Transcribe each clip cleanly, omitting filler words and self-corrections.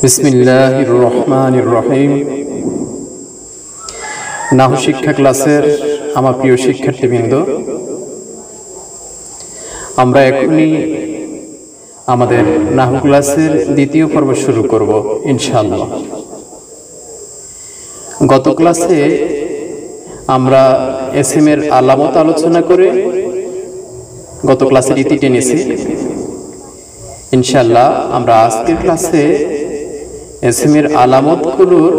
বিসমিল্লাহির রহমানির রহিম। নাহু শিক্ষা ক্লাসের আমার প্রিয় শিক্ষার্থীবৃন্দ, আমরা এখনই আমাদের নাহু ক্লাসের দ্বিতীয় পর্ব শুরু করব ইনশাআল্লাহ। গত ক্লাসে আমরা এসএম এর আলামত আলোচনা করে গত ক্লাসের ইতি টেনেছি। ইনশাআল্লাহ আমরা আজকের ক্লাসে এসএম এর আলামতগুলোর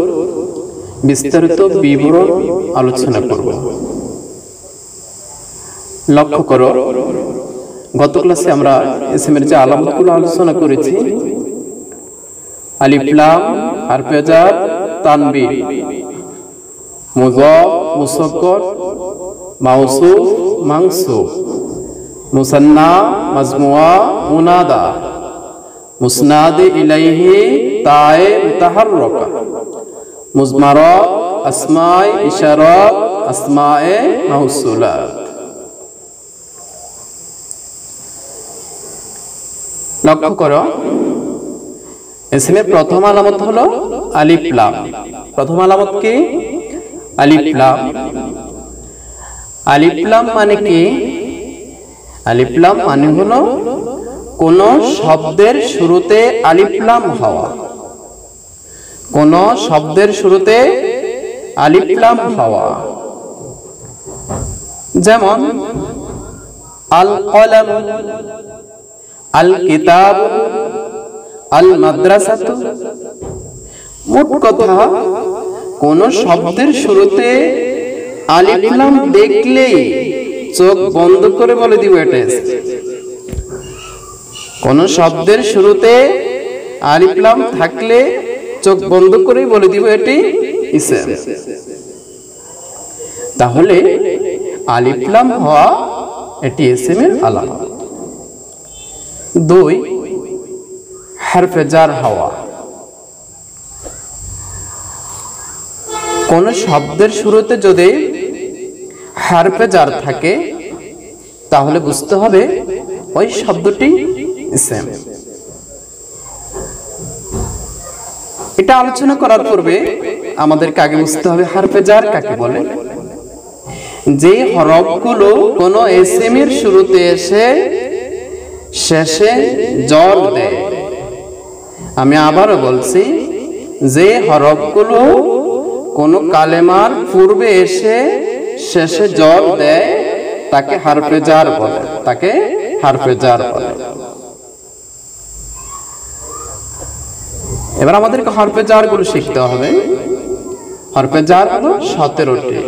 বিস্তারিত বিবরণ আলোচনা করব। লক্ষ্য করো, গত ক্লাসে আমরা এসএম এর যে আলামতগুলো আলোচনা করেছি, আলিফ লাম, হারফে জার, তানবিন, মুযাফ, মুসাক্কার, মাউসুফ, মানসুব, মুসান্না, মাজমুআ, মুনাদা, মুসনাদ ইলাইহি, তায়ে মুতাহাররাকা, মুজমারাত, আসমায়ে ইশারাত, আসমায়ে মাউসুলাত। লক্ষ্য করো, ইসমের প্রথম আলামত হলো আলিফ লাম। প্রথম আলামত কি? আলিফ লাম। আলিফ লাম মানে কি? আলিফ লাম মানে হলো কোন শব্দের শুরুতে আলিফ লাম হওয়া। কোন শব্দের শুরুতে আলিফ লাম হওয়া। যেমন আল কলম, আল কিতাব, আল মাদ্রাসাতু। মোট কথা, কোন শব্দের শুরুতে আলিফ লাম দেখলেই চোখ বন্ধ করে বলে দিব এটা ইসম। কোন শব্দের শুরুতে আলিফ লাম থাকলে চোখ বন্ধ করেই বলে দিব এটি ইসম। তাহলে আলিফ লাম হওয়া এটি ইসমের আলামত। 2, হারফে জার হওয়া। কোন শব্দের শুরুতে যদি হারফে জার থাকে তাহলে বুঝতে হবে ওই শব্দটি ইসম। এটা আলোচনা করার পূর্বে আমাদেরকে আগে বুঝতে হবে হারফে জার কাকে বলে। যে হরফগুলো কোন ইসম এর শুরুতে এসে শেষে জর দেয়। আমি আবারও বলছি, যে হরফগুলো কোন কালেমার পূর্বে এসে শেষে জর দেয় তাকে হারফে জার বলে। তাকে হারফে জার বলে। এবার আমাদেরকে হরফে জার গুলো শিখতে হবে। হরফে জার হলো 17টি।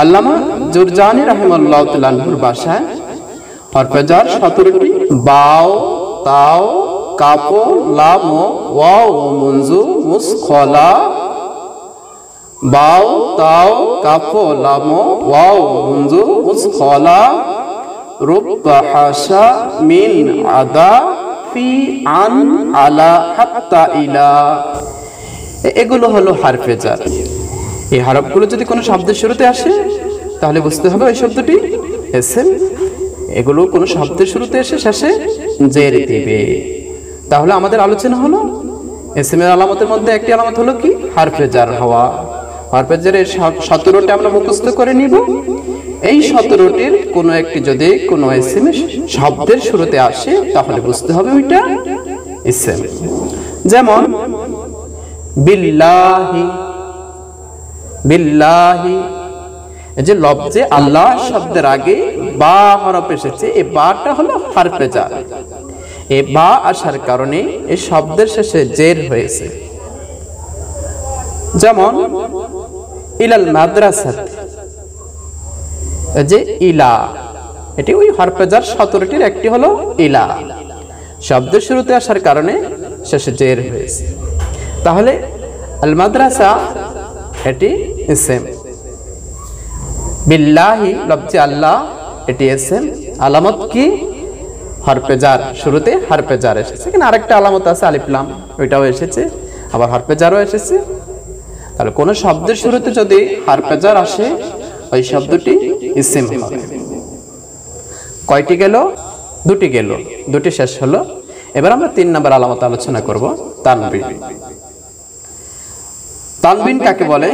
আল্লামা জুরজানি রাহিমাহুল্লাহ তাআলার ভাষায় হরফে জার 17টি। বাও, তাও, কাফ, লাম, ওয়াও, মুনজু, মুসখলা। বাও, তাও, কাফ, লাম, ওয়াও, মুনজু, মুসখলা, রুব্বা, হাসা, মিন, আদা, ফি, আন, আলা, হাত্তা, ইলা। এগুলো হলো হারফে জার। এই হরফগুলো যদি কোনো শব্দের শুরুতে আসে তাহলে বুঝতে হবে ওই শব্দটি ইসম। এগুলো কোনো শব্দের শুরুতে এসে শেষে জের দিবে। তাহলে আমাদের আলোচনা হলো ইসমের আলামতের মধ্যে একটি আলামত হলো কি? হারফে জার হওয়া। হারফে জারের 17টি আমরা মুখস্থ করে নিব। এই 17টির কোনো একটি যদি কোনো ইসম শব্দের শুরুতে আসে তাহলে বুঝতে হবে ওইটা ইসম। যেমন বিল্লাহি, বিল্লাহি। এই যে লফজে আল্লাহ শব্দের আগে বা হরফ এসেছে, এই বাটা হলো হারফে জার। এই বা আসার কারণে এই শব্দের শেষে জের হয়েছে। যেমন ইলাল মাদ্রাসাত, যে ইলা, এটি ওই হরফে জার 17টির একটি হলো ইলা। শব্দের শুরুতে আসার কারণে শেষে জের হয়েছে। তাহলে আল মাদ্রাসা এটি ইসম। বিল্লাহি লফজে আল্লাহ এটি ইসম। আলামত কি? হরফে জার, শুরুতে হরফে জার এসেছে। এখানে আরেকটা আলামত আছে আলিফ লাম, ওইটাও এসেছে, আবার হরফে জারও এসেছে। তাহলে কোন শব্দের শুরুতে যদি হরফে জার আসে ওই শব্দটি ইসম হবে। কয়টি গেল? 2টি গেল, 2টি শেষ হলো। এবার আমরা 3 নম্বর আলামত আলোচনা করব। তানবিন। তানবিন কাকে বলে?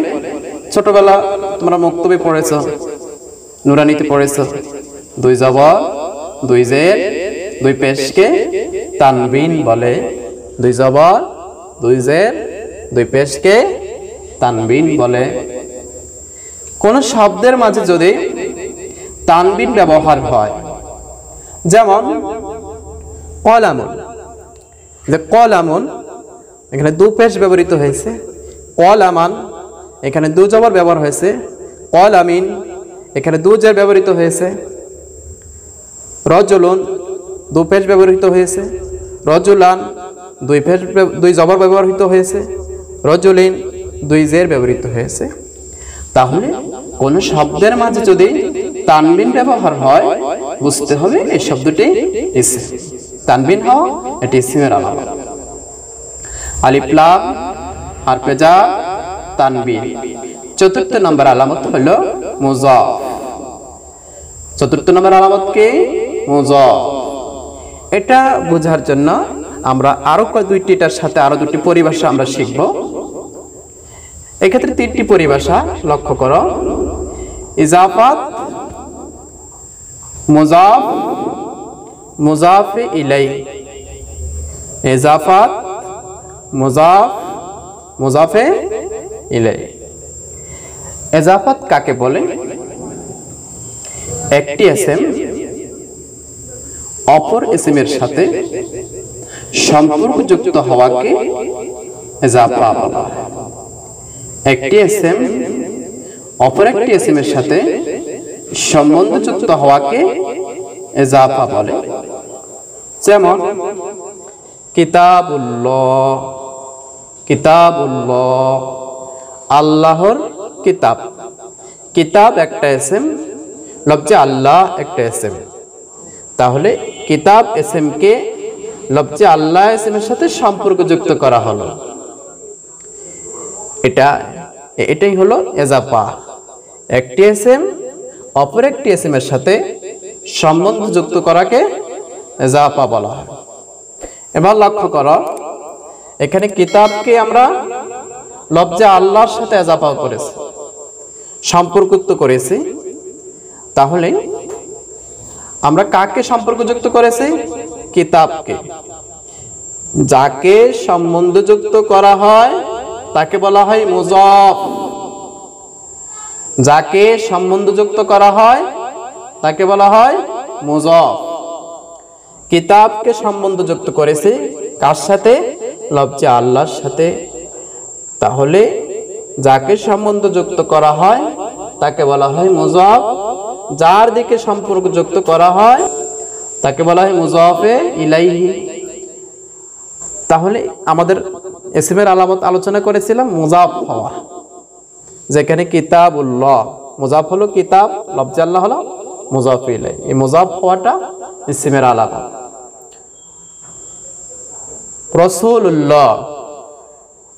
ছোটবেলা তোমরা মুক্তবে পড়েছো, নুরানিতে পড়েছো, দুই জবর দুই জের দুই পেশকে তানবিন বলে। দুই জবর দুই জের দুই পেশকে তানবিন বলে। কোন শব্দের মাঝে যদি তানবিন ব্যবহার হয়, যেমন কলামুন, যে কলামুন এখানে দু পেশ ব্যবহৃত হয়েছে, কলামান এখানে দু জবর ব্যবহার হয়েছে, কলামিন এখানে দু জের ব্যবহৃত হয়েছে, রজুলুন দু পেশ ব্যবহৃত হয়েছে, রজুলান দুই জবর ব্যবহৃত হয়েছে, রজুলিন দুই জের ব্যবহৃত হয়েছে। তাহলে কোন শব্দের মাঝে যদি তানবিন ব্যবহার হয়, বুঝতে হবে এই শব্দটি ইসম। তানবিন হওয়া এটি ইসমের আলামত। আলিফ লাম হারফে জার তানবিন। চতুর্থ নম্বর আলামত হলো মুযাফ। চতুর্থ নম্বর আলামত কি? মুযাফ। এটা বোঝার জন্য আমরা আরো দুইটিটার সাথে আরো দুটি পরিভাষা আমরা শিখব। এক্ষেত্রে তিনটি পরিভাষা লক্ষ্য করো। ইজাফাত, মুযাফ, মুযাফে ইলাইহি। ইজাফাত, মুযাফ, মুযাফে ইলাইহি। ইজাফাত কাকে বলে? একটি ইসম অপর ইসমের সাথে সম্পর্কযুক্ত হওয়াকে ইজাফা বলা হয়। একটি ইসম অপর একটি ইসমের সাথে সম্বন্ধযুক্ত হওয়াকে ইজাফা বলে। যেমন কিতাবুল্লাহ, কিতাবুল্লাহ আল্লাহর কিতাব। কিতাব একটা ইসম, লফজে আল্লাহ একটা ইসম। তাহলে কিতাব ইসমকে লফজে আল্লাহ ইসমের সাথে সম্পর্কযুক্ত করা হলো। এটাই হলো ইজাফা। একটি ইসম অপর একটি ইসমের সাথে সম্বন্ধ যুক্ত করাকে ইজাফা বলা হয়। এবার লক্ষ্য করো, এখানে কিতাবকে আমরা লফজে আল্লাহর সাথে ইজাফা করেছি, সম্পর্কযুক্ত করেছি। তাহলে আমরা কাকে সম্পর্কযুক্ত করেছি? কিতাবকে। যাকে সম্বন্ধযুক্ত করা হয় তাকে বলা হয় মুযাফ। যাকে সম্বন্ধযুক্ত করা হয় তাকে বলা হয় মুযাফ। কিতাবকে সম্বন্ধযুক্ত করেছে কার সাথে? লফজে আল্লাহর সাথে। তাহলে যাকে সম্বন্ধযুক্ত করা হয় তাকে বলা হয় মুযাফ। যার দিকে সম্পর্কযুক্ত করা হয় তাকে বলা হয় মুযাফে ইলাইহি। তাহলে আমাদের ইসমের আলামত আলোচনা করেছিলাম মুযাফ হওয়া, যেখানে কিতাবুল্লাহ মুযাফ হলো কিতাব, লফজে আল্লাহ হলো মুযাফ ইলাইহি। এই মুযাফ হওয়াটা ইসমের আলামত। রাসূলুল্লাহ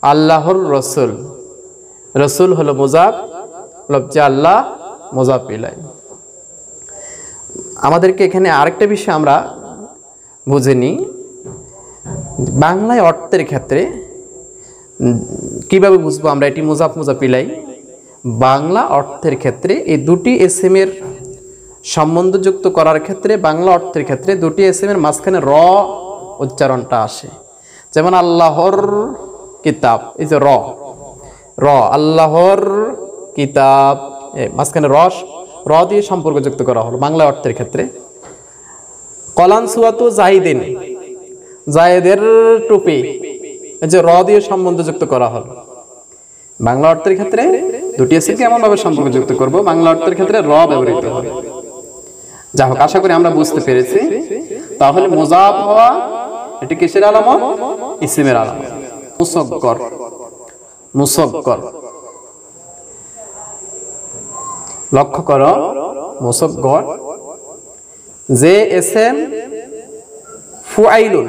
আল্লাহর রাসূল, রাসূল হলো মুযাফ, লফজে আল্লাহ মুযাফ ইলাইহি। আমাদেরকে এখানে আরেকটা বিষয় আমরা বুঝে নিই, বাংলায় অর্থের ক্ষেত্রে কিভাবে বুঝবো আমরা এটি মুযাফ মুযাফ ইলাইহি? বাংলা অর্থের ক্ষেত্রে এই দুটি ইসমের সম্বন্ধযুক্ত করার ক্ষেত্রে, বাংলা অর্থের ক্ষেত্রে দুটি ইসমের মাঝখানে র উচ্চারণটা আসে। যেমন আল্লাহর কিতাব, এই যে র, আল্লাহর কিতাব, মাঝখানে র দিয়ে সম্পর্কযুক্ত করা হলো বাংলা অর্থের ক্ষেত্রে। কলান সুয়াতু জাহিদিন, জায়েদের টুপি, এই যে র দিয়ে সম্বন্ধযুক্ত করা হলো। বাংলা অর্থের ক্ষেত্রে দুটি ইসমকে এমন ভাবে সম্পর্কযুক্ত করব, বাংলা অর্থের ক্ষেত্রে র ব্যবহৃত হবে। যা হোক, আশা করি আমরা বুঝতে পেরেছি। তাহলে মুযাফ হওয়া এটি কিসের আলামত? ইসমের আলামত। মুসাগগর, মুসাগগর লক্ষ্য করো, মুসাগগর যে ইসম ফুআইলুন,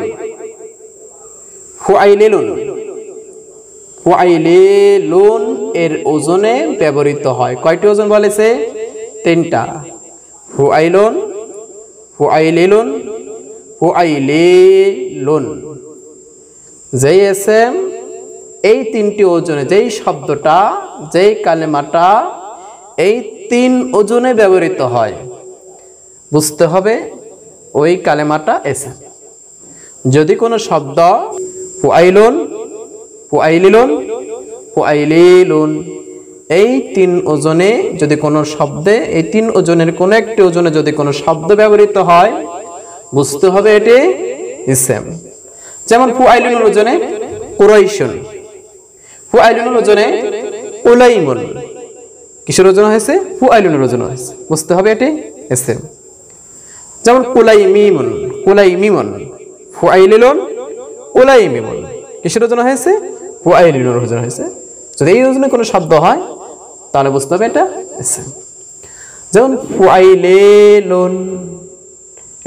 ফুআইলিলুন, ফুআইলিলুন এর ওজনে ব্যবহৃত হয়। কয়টি ওজন বলেছে? তিনটা। ফুআইলুন, ফুআইলিলুন, ফুআইলিলুন। যেই এসএম এই তিনটি ওজনে, যেই শব্দটা, যেই কালেমাটা এই তিন ওজনে ব্যবহৃত হয়, বুঝতে হবে ওই কালেমাটা এসএম। যদি কোনো শব্দ ফুআইলুন, ফুআইলিলুন, ফুআইলিলুন এই তিন ওজনে যদি কোনো শব্দে, এই তিন ওজনের কোনো একটি ওজনে যদি কোনো শব্দ ব্যবহৃত হয়, বুঝতে হবে এটি ইসম। যেমন ফুআইলুনের ওজনে কুরাইশুন, ফুআইলুনের ওজনে উলাইমুন, কিসের ওজন হয়েছে? ফুআইলুনের ওজন হয়েছে, বুঝতে হবে এটি ইসম। যেমন কুলাইমিমুন, কুলাইমিমুন, ফুআইলিলুন, উলাইমিমুন, কিসের ওজন হয়েছে? ফুআইলিলুনের ওজন হয়েছে। যদি এই ওজনে কোনো শব্দ হয় তাহলে বুঝতে হবে এটা ইসম। যেমন ফুআইলিলুন,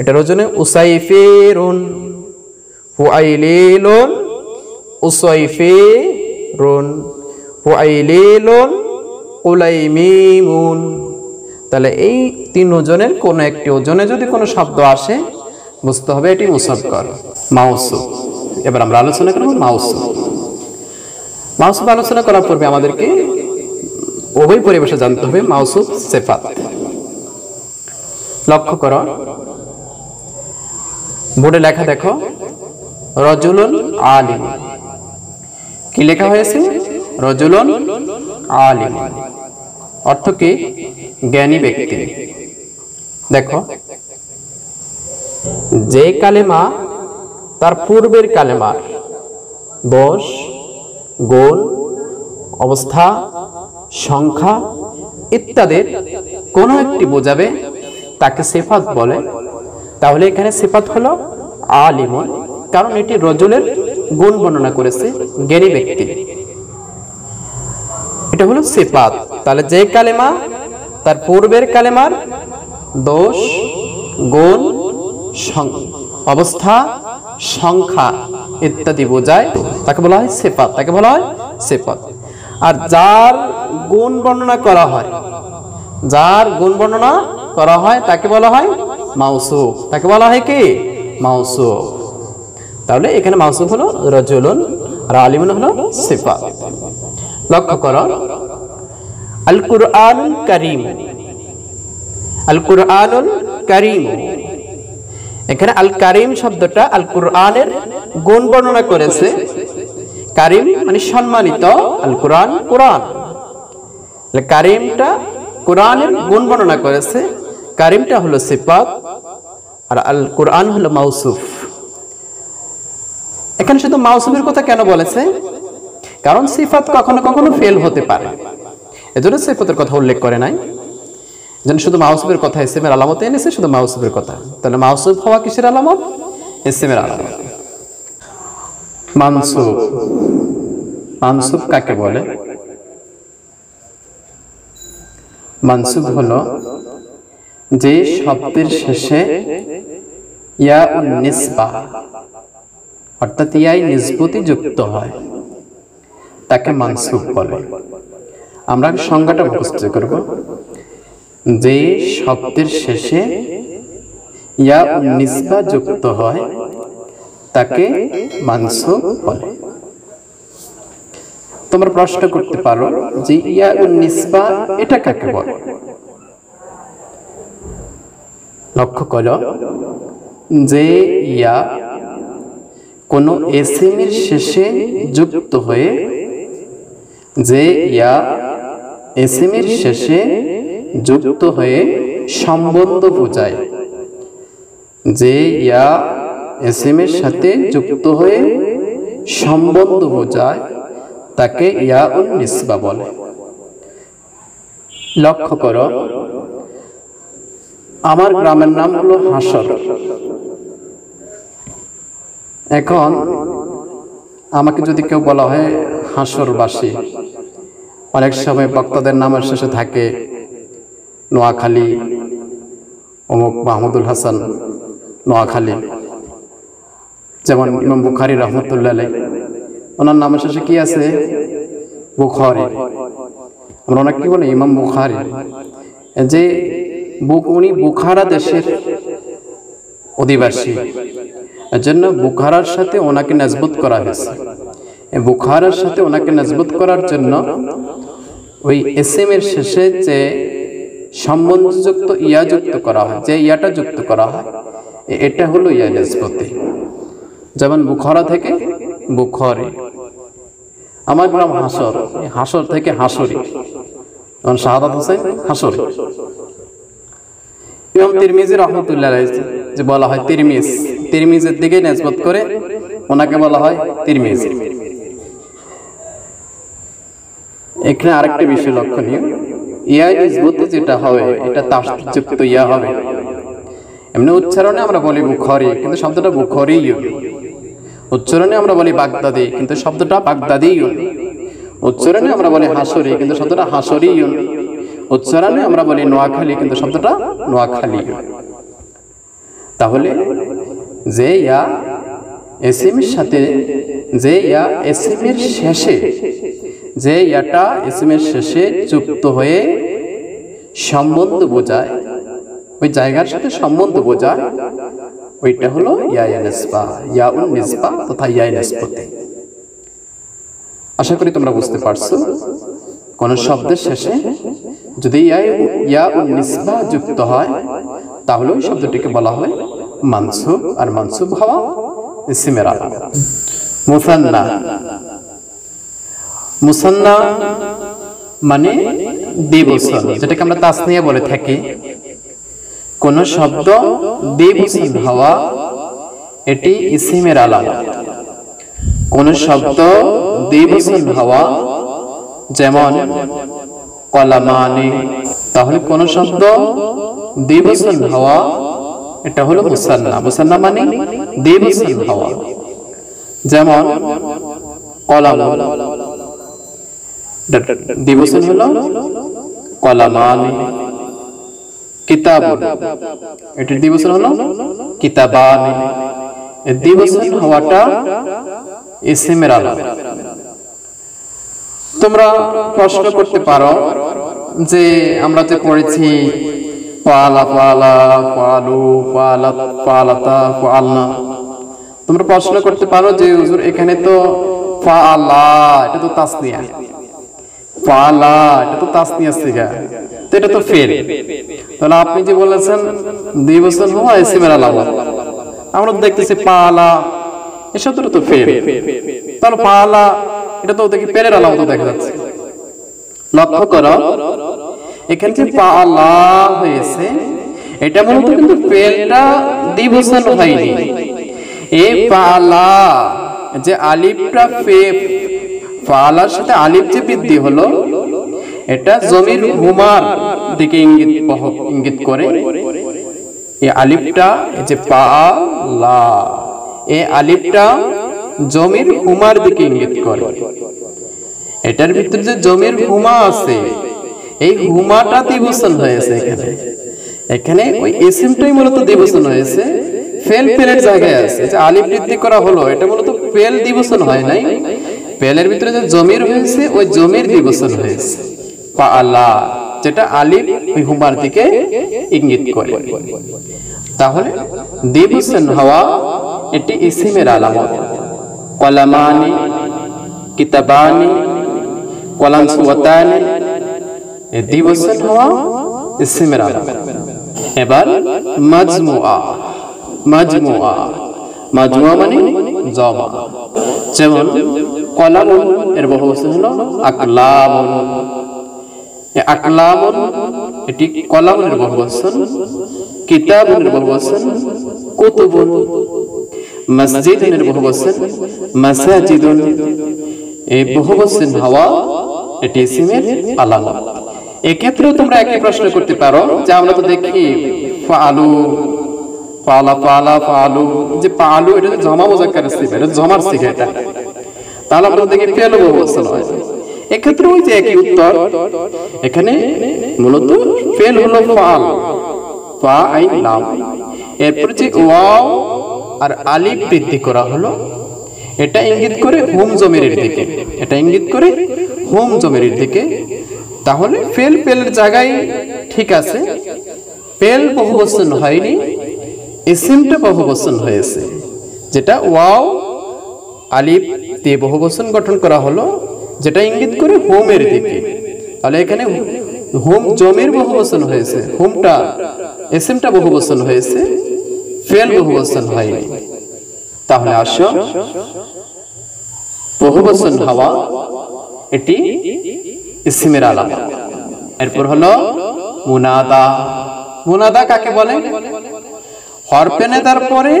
এটার ওজনে উসাইফিরুন, ফুআইলিলুন, উসাইফিরুন, ফুআইলিলুন, উলাইমিমুন। তাহলে এই তিন ওজনের কোনো একটি ওজনে যদি কোনো শব্দ আসে, বুঝতে হবে এটি মুসাক্কার, মাউসুফ। এবার আমরা আলোচনা করব মাউসুফ। মাউসুফ আলোচনা করার পূর্বে আমাদেরকে উভয় পরিভাষা জানতে হবে, মাউসুফ, সিফাত। লক্ষ্য করো, বোর্ডে লেখা দেখো, রজুলুন আলিম। কি লেখা হয়েছে? রজুলুন আলিম, অর্থ কি? জ্ঞানী ব্যক্তি। দেখো, যে কালেমা তার পূর্বের কালেমার দোষ, গুণ, অবস্থা, সংখ্যা ইত্যাদির কোনো একটি বোঝাবে, তাকে সিফাত বলে। তাহলে এখানে সিফাত হলো আলিমুন, কারণ এটি রজুলের গুণ বর্ণনা করেছে, জ্ঞানী ব্যক্তি। এটা হলো সিফাত। তাহলে যে কালেমা তার পূর্বের কালেমার দোষ, গুণ, অবস্থা, সংখ্যা ইত্যাদি বোঝায়, তাকে বলা হয় সিফাত, তাকে বলা হয় সিফাত। আর যার গুণ বর্ণনা করা হয়, যার গুণ বর্ণনা করা হয় তাকে বলা হয় মাউসুফ, তাকে বলা হয় কি? মাউসুফ। তাহলে এখানে মাউসুফ হলো রজুলুন আর আলিমুন হলো সিফাত। লক্ষ্য করো, আল কুরআনুল কারীম, আল কুরআনুল কারীম, এখানে আল কারীম শব্দটা আল কুরআনের গুণ বর্ণনা করেছে। কারীম মানে সম্মানিত, আল কুরআন কুরআন, কারীমটা কুরআনের গুণ বর্ণনা করেছে। কারীমটা হলো সিফাত আর আল কুরআন হলো মাউসুফ। এখানে শুধু মাউসুফের কথা কেন বলেছে? কারণ সিফাত কখনো কখনো ফেল হতে পারে, এজন্য সিফাতের কথা উল্লেখ করে নাই। যেন শুধু মাউসুফের কথা ইসমের আলামত এনেছে, শুধু মাউসুফের কথা। তাহলে মাউসুফ হওয়া কিসের আলামত? ইসমের আলামত। মানসুব, মানসুব কাকে বলে? মানসুব হলো যে শব্দের শেষে ইয়া উন নিসবা অর্থাৎ ইয়াই নিসবতি যুক্ত হয়, তাকে মানসুব বলে। আমরা সংজ্ঞাটা মুখস্থ করব। যে শব্দের শেষে ইয়া উন নিসবা যুক্ত হয় তাকে মানসুব বলে। তোমরা প্রশ্ন করতে পারো যে ইয়া উন নিসবা এটা কাকে বলে? লক্ষ্য করো, যে ইয়া কোনো এসএমের শেষে যুক্ত হয়ে, যে ইয়া এসএমের শেষে যুক্ত হয়ে সম্বন্ধ বোঝায়, যে ইয়া এসএমের সাথে যুক্ত হয়ে সম্বন্ধ বোঝায় তাকে ইয়া উন নিসবা বলে। লক্ষ্য করো, আমার গ্রামের নাম হলো হাসর। এখন আমাকে যদি কেউ বলা হয় হাসরবাসী, অনেক সময় বক্তাদের নামের শেষে থাকে নোয়াখালী, অমুক মাহমুদুল হাসান নোয়াখালী। যেমন ইমাম বুখারী রহমতুল্লাহ আলাইহি, ওনার নামের শেষে কি আছে? বুখারী। আমরা অনেক কি বলি ইমাম বুখারী, যে উনি বুখারা দেশের অধিবাসী। এজন্য বুখারার সাথে ওনাকে নিসবত করা হয়েছে। এই বুখারার সাথে ওনাকে নিসবত করার জন্য ওই ইসম এর শেষে যে সম্বন্ধযুক্ত ইয়া যুক্ত করা হয়, যে ইয়াটা যুক্ত করা হয়, এটা হলো ইয়া নিসবতে। যেমন বুখারা থেকে বুখারী, আমার গ্রাম হাসর, হাসর থেকে হাসরি, যেমন শাহাদাত হোসেন হাসরি। ইমাম তিরমিজি রাহমাতুল্লাহ আলাইহি যে বলা হয় তিরমিজ, তিরমিজের দিকে নিসবত করে ওনাকে বলা হয় তিরমিজি। এখানে আরেকটা বিষয় লক্ষণীয়, ইয়া নিসবতে যেটা হবে এটা তাসদীদযুক্ত ইয়া হবে। এমনি উচ্চারণে আমরা বলি বুখারী, কিন্তু শব্দটা বুখারী। উচ্চারণে আমরা বলি বাগদাদি, কিন্তু শব্দটা বাগদাদি। উচ্চারণে আমরা বলি হাসরি, কিন্তু শব্দটা হাসরি। উচ্চারণে আমরা বলি নোয়াখালী, কিন্তু শব্দটা নোয়াখালী। তাহলে যে ইয়া ইসমের সাথে, যে ইয়া ইসমের শেষে, যে ইয়াটা ইসমের শেষে যুক্ত হয়ে সম্বন্ধ বোঝায়, ওই জায়গার সাথে সম্বন্ধ বোঝায়, ওইটা হলো ইয়া নিসবা, ইয়াউন নিসবা তথা ইয়া নিসবতে। আশা করি তোমরা বুঝতে পারছো। কোন শব্দের শেষে যদি ইয়াউন নিসবা যুক্ত হয় তাহলে ওই শব্দটিকে বলা হয় মানসুব, আর মানসুব হওয়া ইসমের আলামত। মুসান্না, মুসান্না মানে দ্বিবচন, যেটাকে আমরা তাসনিয়া বলে থাকি। কোন শব্দ দ্বিবচন হওয়া এটি ইসমের আলামত। কোন শব্দ দ্বিবচন হওয়া, যেমন কলামানি, তাহলে কোন শব্দ দ্বিবচন হওয়া এটা হলো মুসান্না। মুসান্না মানে দ্বিবচন হওয়া, যেমন কলাম, দ্বিবচন হলো কলামানি। কিতাব, এটির দ্বিবচন হলো কিতাবানি। এই দ্বিবচন হওয়াটা ইসমের আলামত। তোমরা প্রশ্ন করতে পারো যে আমরা যে পড়েছি ফালা ফালা ফালু ফালাত ফালাতা ফালনা, তোমরা প্রশ্ন করতে পারো যে হুজুর এখানে তো ফালা, এটা তো তাসনিয়া, ফালা এটা তো তাসনিয়া সিগা, তো এটা তো ফেল। তাহলে আপনি যে বলেছেন দ্বিবচন হওয়া ইসমের আলামত, আমরা দেখতেছি পালা, এই শব্দটা তো ফেল। তাহলে পালা এটা তো দেখি পেরের আলামত দেখা যাচ্ছে। লক্ষ্য করো এখানে যে পালা হয়েছে এটা মূলত কিন্তু ফেলটা দ্বিবচন হয়নি। এই পালা যে আলিফটা পালার সাথে আলিফ যে বৃদ্ধি হলো, এটা জমির হুমার দিকে ইঙ্গিত করে। এই আলিফটা যে পালা, এই আলিফটা জমির হুমার দিকে ইঙ্গিত করে। এটার ভিতরে যে জমির হুমা আছে, এই হুমাটা দ্বিবচন হয়েছে। এখানে ওই ইসমটাই মূলত দ্বিবচন হয়েছে, ফেল ফেলের জায়গায় আছে। যে আলিফ বৃদ্ধি করা হলো এটা মূলত ফেল দ্বিবচন হয় নাই, ফেলের ভিতরে যে জমির হয়েছে ওই জমির দ্বিবচন হয়েছে পালা, যেটা আলিফ ওই হুমার দিকে ইঙ্গিত করে। তাহলে দ্বিবচন হওয়া এটি ইসমের আলামত। কলামানি, কিতাবানি, কলামসুওয়াতানি, এই দ্বিবচন হওয়া ইসমের আলামত। এবার মাজমুআ, মাজমুআ, মাজমুআ মানে জমা। যেমন কলামুন এর বহুবচন হলো আকলামুন। আকলামুন এটি কলামের বহুবচন, কিতাবুনের বহুবচন কুতুবুন, মসজিদের বহুবচন মাসাজিদুন। এই বহুবচন হওয়া এটি ইসমের আলামত। এক্ষেত্রেও তোমরা একই প্রশ্ন করতে পারো যে আমরা তো দেখি ফালু, ফালা ফালা ফালু, যে ফালু এটা জমা মুযাক্কারের সিগা, এটা জমার সিগা। এটা তাহলে আমরা দেখি ফেল বহুবচন হয়। এক্ষেত্রে ওই যে একই উত্তর, এখানে মূলত ফেল হলো ফাল, ফা আইন লাম, এরপর যে ওয়াও আর আলিফ বৃদ্ধি করা হলো, এটা ইঙ্গিত করে হুম জমিরের দিকে, এটা ইঙ্গিত করে হুম জমিরের দিকে। তাহলে ফেল ফেলের জায়গায় ঠিক আছে, ফেল বহুবচন হয়নি, ইসিমটা বহুবচন হয়েছে। যেটা ওয়াও আলিফ দিয়ে বহুবচন গঠন করা হলো, যেটা ইঙ্গিত করে হোমের দিকে। তাহলে এখানে হোম জমির বহুবচন হয়েছে, হোমটা এসএমটা বহুবচন হয়েছে, ফেল বহুবচন হয়নি। তাহলে আসো বহুবচন হওয়া এটি ইসমের আলামত। এরপর হলো মুনাদা। মুনাদা কাকে বলে? হরফে নেদার পরে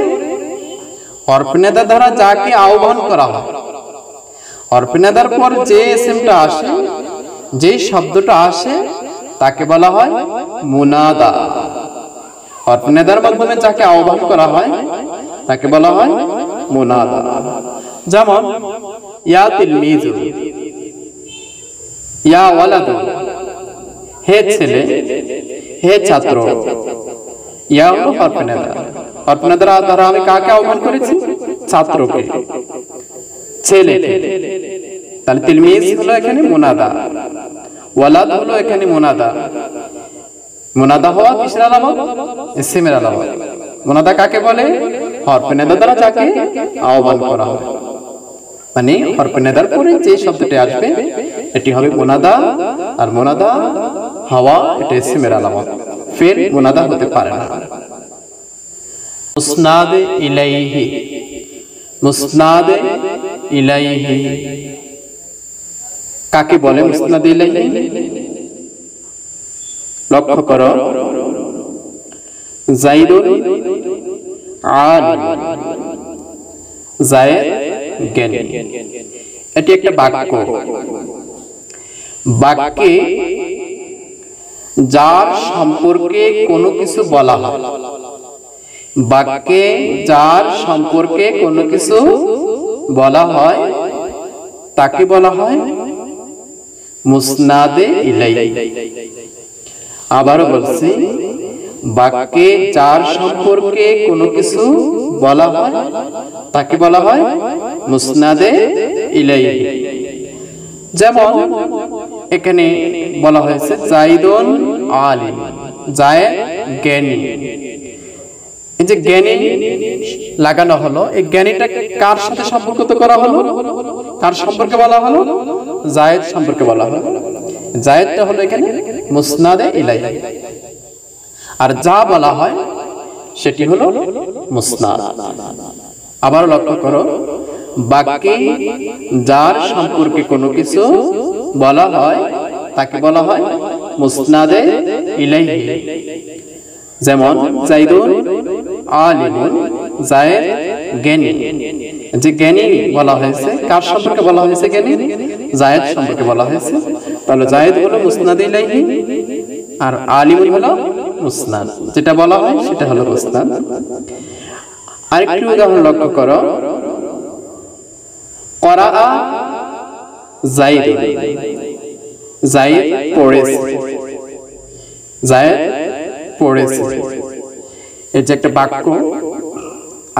হরফে নেদা দ্বারা যাকে আহ্বান করা হয়, হরফে নেদার পর যে ইসমটা আসে, যে শব্দটা আসে তাকে বলা হয় মুনাদা। হরফে নেদার মাধ্যমে যাকে আহ্বান করা হয় তাকে বলা হয় মুনাদা। যেমন ইয়া তিলমিজু, ইয়া ওয়ালাদু, হে ছেলে, হে ছাত্র। ইয়া হলো হরফে নেদা। হরফে নেদার দ্বারা আমি কাকে আহ্বান করেছি? ছাত্রকে, ছেলেকে। তাহলে তিলমিজ হলো এখানে মুনাদা, ওয়ালাদ হলো এখানে মুনাদা। মুনাদা হওয়া কিসের আলামত? ইসমের আলামত। মুনাদা কাকে বলে? হরফে নেদা দ্বারা যাকে আহ্বান করা হয়, মানে হরফে নেদার পরে যে শব্দটি আসবে এটি হবে মুনাদা। আর মুনাদা হওয়া এটা ইসমের আলামত, ফেল মুনাদা হতে পারে না। মুসনাদ ইলাইহি, মুসনাদ ইলাইহি কাকে বলে? মুসনাদ ইলাইহি লক্ষ্য করো, যাইদুন আলিম, যায়েদ জ্ঞানী। এটি একটা বাক্য। বাক্যে যার সম্পর্কে কোনো কিছু বলা হয়, বাক্যে যার সম্পর্কে কোনো কিছু বলা হয় তাকে বলা হয় মুসনাদে ইলাইহি। আবারও বলছি, বাক্যে যার সম্পর্কে কোনো কিছু বলা হয় তাকে বলা হয় মুসনাদে ইলাইহি। যেমন এখানে বলা হয়েছে যাইদুন আলিম, যায়েদ জ্ঞানী। এই যে জ্ঞানী লাগানো হলো, এই জ্ঞানীটা কার সাথে সম্পর্কিত করা হলো? কার সম্পর্কে বলা হলো? যায়েদ সম্পর্কে বলা হলো। যায়েদটা হলো এখানে মুসনাদে ইলাইহি, আর যা বলা হয় সেটি হলো মুসনাদ। আবার লক্ষ্য করো, বাক্যে যার সম্পর্কে কোনো কিছু বলা হয় তাকে বলা হয় মুসনাদে ইলাইহি। যেমন যাইদুন আলিমুন, যায়েদ জ্ঞানী। যে জ্ঞানী বলা হয়েছে, কার সম্পর্কে বলা হয়েছে? জ্ঞানী, যায়েদ সম্পর্কে বলা হয়েছে। তাহলে যায়েদ হলো মুসনাদে ইলাইহি, আর আলিমুন হলো মুসনাদ। যেটা বলা হয় সেটা হলো মুসনাদ। আরেকটি উদাহরণ লক্ষ্য করো, করাআ যাইদুন, যায়েদ পড়েছে, যায়েদ পড়েছে। এই যে একটা বাক্য।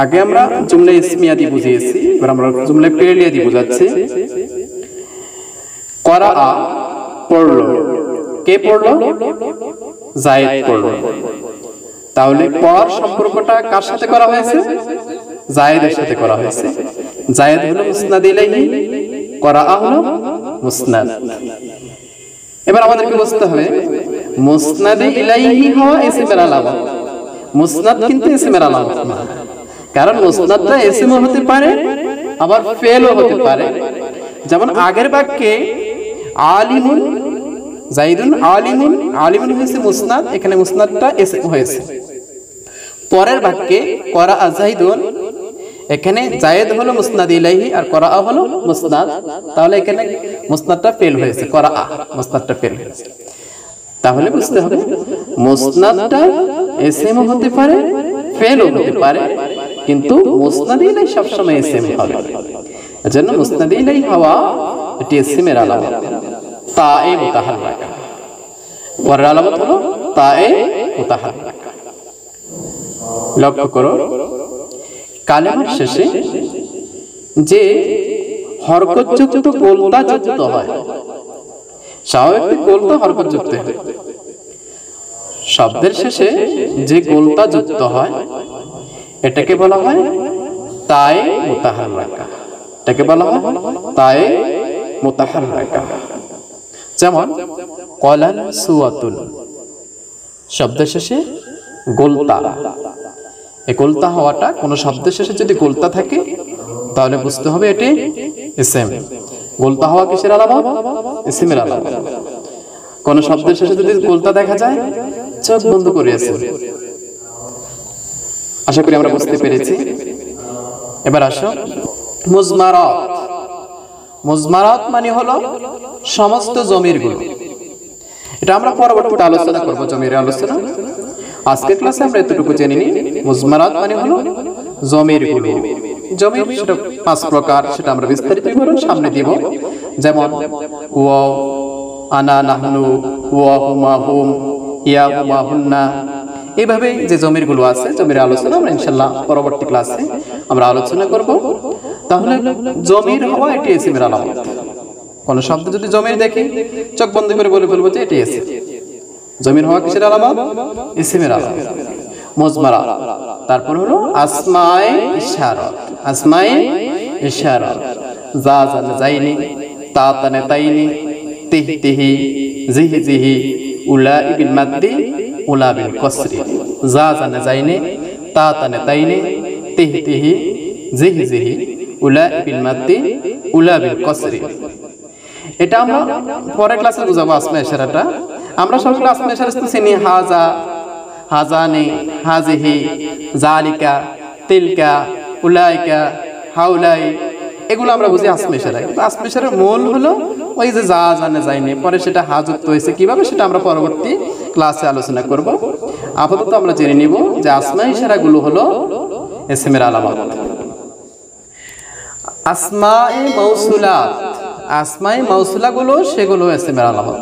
আগে আমরা জুমলা ইসমিয়া দিয়ে বুঝিয়েছি, এবার আমরা জুমলা ফি'লিয়া দিয়ে বুঝাচ্ছি। করাআ পড়লো, কে পড়লো? যায়েদ পড়লো। তাহলে পর সম্পর্কটা কার সাথে করা হয়েছে? যায়েদের সাথে করা হয়েছে। যায়েদ হলো মুসনাদ ইলাইহি, করাআ হলো মুসনাদ। এবার আমাদেরকে বুঝতে হবে মুসনাদে ইলাইহি হওয়া ইসমের আলামত। মুসনাদ কিন্তু ইসমের আলামত না, কারণ মুসনাদটা ইসম হতে পারে আবার ফেলও হতে পারে। যেমন আগের বাক্যে আলিমুন, যাইদুন আলিমুন, আলিমুন হয়েছে মুসনাদ, এখানে মুসনাদটা ইসম হয়েছে। পরের বাক্যে করাআ যাইদুন, এখানে যায়েদ হলো মুসনাদ ইলাইহি আর করাআ হলো মুসনাদ। তাহলে এখানে মুসনাদটা ফেল হয়েছে, করাআ মুসনাদটা ফেল হয়েছে। তাহলে বুঝতে হবে মুসনাদটা ইসম হতে পারে, ফেলও হতে পারে, কিন্তু মুসনাদ ইলাইহি সবসময় ইসম হবে। এজন্য মুসনাদ ইলাইহি হওয়া এটি ইসমের আলামত। তায়ে মুতাহাররিকা, পরের আলামত হলো তায়ে মুতাহাররিকা। লক্ষ্য করো, কালেমার শেষে যে হরকতযুক্ত গোলতা যুক্ত হয়, স্বাভাবিক গোলতা হরকত যুক্ত হয়। শব্দের শেষে যে গোলতা যুক্ত হয় এটাকে বলা হয় তাই মুতাহাররাকা, এটাকে বলা হয় তাই মুতাহাররাকা। যেমন কলান সুয়াতুন, শব্দের শেষে গোলতা, এই গোলতা হওয়াটা কোন শব্দের শেষে যদি গোলতা থাকে তাহলে বুঝতে হবে এটি ইসম। গোলতা হওয়া কিসের আলামত? ইসমের আলামত। কোন শব্দের শেষে যদি গোলতা দেখা যায়, চোখ বন্ধ করে আছে। আশা করি আমরা বুঝতে পেরেছি। এবার আসো মুজমারাত। মুজমারাত মানে হলো সমস্ত জমিরগুলো। এটা আমরা পরবর্তীতে আলোচনা করব, জমির আলোচনা। আজকের ক্লাসে আমরা এতটুকু জেনে নিই। মুজমারাত মানে হলো জমিরগুলো। জমির সেটা 5 প্রকার, সেটা আমরা বিস্তারিত বিবরণ সামনে দিব। যেমন ওয়া, আনা, নাহনু, ওয়া, হুমা, হুম, ইয়া, হুমা, হুন্না, এইভাবে যে জমিরগুলো আছে, জমির আলোচনা আমরা ইনশাআল্লাহ পরবর্তী ক্লাসে আমরা আলোচনা করব। তাহলে জমির হওয়া এটি ইসমের আলামত। কোন শব্দ যদি জমির দেখি, চোখ বন্ধ করে বলে ফেলবো যে এটি ইসম। জমির হওয়া কিসের আলামত? ইসমের আলামত। মুজমারা, তারপর হলো আসমায়ে ইশারাত। আসমায়ে ইশারাত, যা জানে যাইনি, তা তানে তাইনি, তিহ তিহি, জিহি জিহি, উলা বিল মাদ্দি, উলা বিল কসরি। যা জানে যাইনি, তা তানে তাইনি, তিহ তিহি, জিহি জিহি, উলা বিল মাদ্দি, উলা বিল কসরি। এটা আমরা পরের ক্লাসে বুঝাবো আসমায়ে ইশারাটা। আমরা সবগুলো আসমায়ে ইশারা চিনি, হাজা, হাজানি, হাজিহি, জালিকা, তিলকা, উলাইকা, হাউলাই, এগুলো আমরা বুঝি আসমায়ে ইশারা। কিন্তু আসমায়ে ইশারার মূল হলো ওই যে যা জানে যায়নি, পরে সেটা হাজত হয়েছে কিভাবে, সেটা আমরা পরবর্তী ক্লাসে আলোচনা করব। আপাতত আমরা জেনে নিব যে আসমায়ে ইশারাগুলো হলো ইসমের আলামত। আসমায়ে মাউসুলাত, আসমায়ে মাউসুলাগুলো সেগুলো ইসমের আলামত।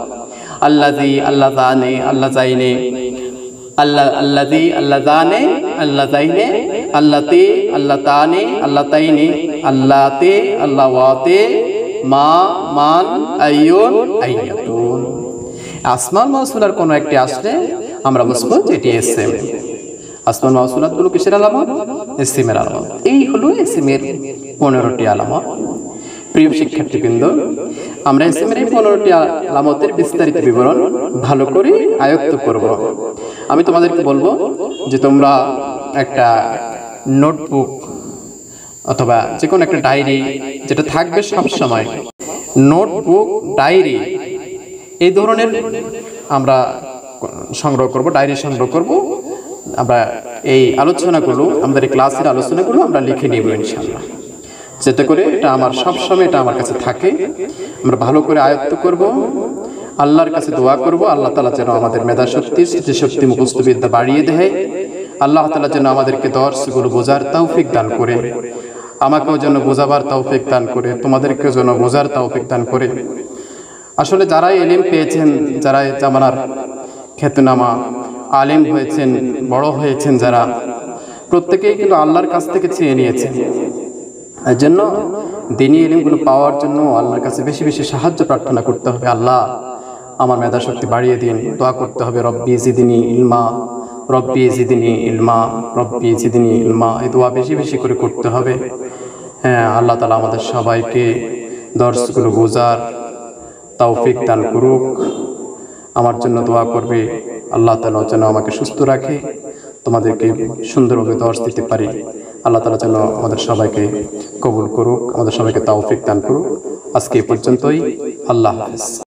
আল্লাযী, আল্লাহ জানে, আল্লাহ যায়নি, আল্লাহ, আল্লাযী, আল্লাহ জানে, আল্লাহ যায়নি, আল্লাতে, আল্লাহ তানে, আল্লাহ তাইনি, আল্লাতে, আল্লাহ ওয়াতে, মা, মান, আইয়ুন, আইয়াতুন। আসমাল মাউসুলার কোন একটি আসলে আমরা বুঝবো যে এটি ইসম। আসমাল মাউসুলাত গুলো কিসের আলামত? ইসমের আলামত। এই হলো ইসমের 15টি আলামত। প্রিয় শিক্ষার্থীবৃন্দ, আমরা ইসমের এই 15টি আলামতের বিস্তারিত বিবরণ ভালো করে আয়ত্ত করব। আমি তোমাদেরকে বলবো যে তোমরা একটা নোটবুক অথবা যে কোনো একটা ডায়েরি, যেটা থাকবে সব সময়, নোটবুক, ডায়েরি, এই ধরনের আমরা সংগ্রহ করব, ডায়েরি সংগ্রহ করব। আমরা এই আলোচনাগুলো, আমাদের এই ক্লাসের আলোচনাগুলো আমরা লিখে নিব ইনশাআল্লাহ, যেটা করে এটা আমার সবসময় এটা আমার কাছে থাকে। আমরা ভালো করে আয়ত্ত করব, আল্লাহর কাছে দোয়া করব আল্লাহ তাআলা যেন আমাদের মেধা শক্তি, স্মৃতিশক্তি, মুখস্থ বিদ্যা বাড়িয়ে দেয়। আল্লাহ তাআলা যেন আমাদেরকে দর্শগুলো বোঝার তৌফিক দান করে, আমাকেও যেন বোঝাবার তৌফিক দান করে, তোমাদেরকেও যেন বোঝার তৌফিক দান করে। আসলে যারা ইলম পেয়েছেন, যারা জামানার খ্যাতনামা আলেম হয়েছেন, বড় হয়েছেন, যারা প্রত্যেকেই কিন্তু আল্লাহর কাছ থেকে চেয়ে নিয়েছেন। এর জন্য দ্বীনি ইলমগুলো পাওয়ার জন্য আল্লাহর কাছে বেশি বেশি সাহায্য প্রার্থনা করতে হবে। আল্লাহ আমার মেধা শক্তি বাড়িয়ে দিন। দোয়া করতে হবে রব্বি জিদনি ইলমা, রব্বি জিদনি ইলমা, রব্বি জিদনি ইলমা। এই দোয়া বেশি বেশি করে করতে হবে। হ্যাঁ, আল্লাহ তাআলা আমাদের সবাইকে দর্শগুলো বোঝার তৌফিক দান করুক। আমার জন্য দোয়া করবে, আল্লাহ তাআলা যেন আমাকে সুস্থ রাখে, তোমাদেরকে সুন্দরভাবে দর্শ দিতে পারি। আল্লাহ তাআলা যেন আমাদের সবাইকে কবুল করুক, আমাদের সবাইকে তৌফিক দান করুক। আজকে এই পর্যন্তই। আল্লাহ হাফেজ।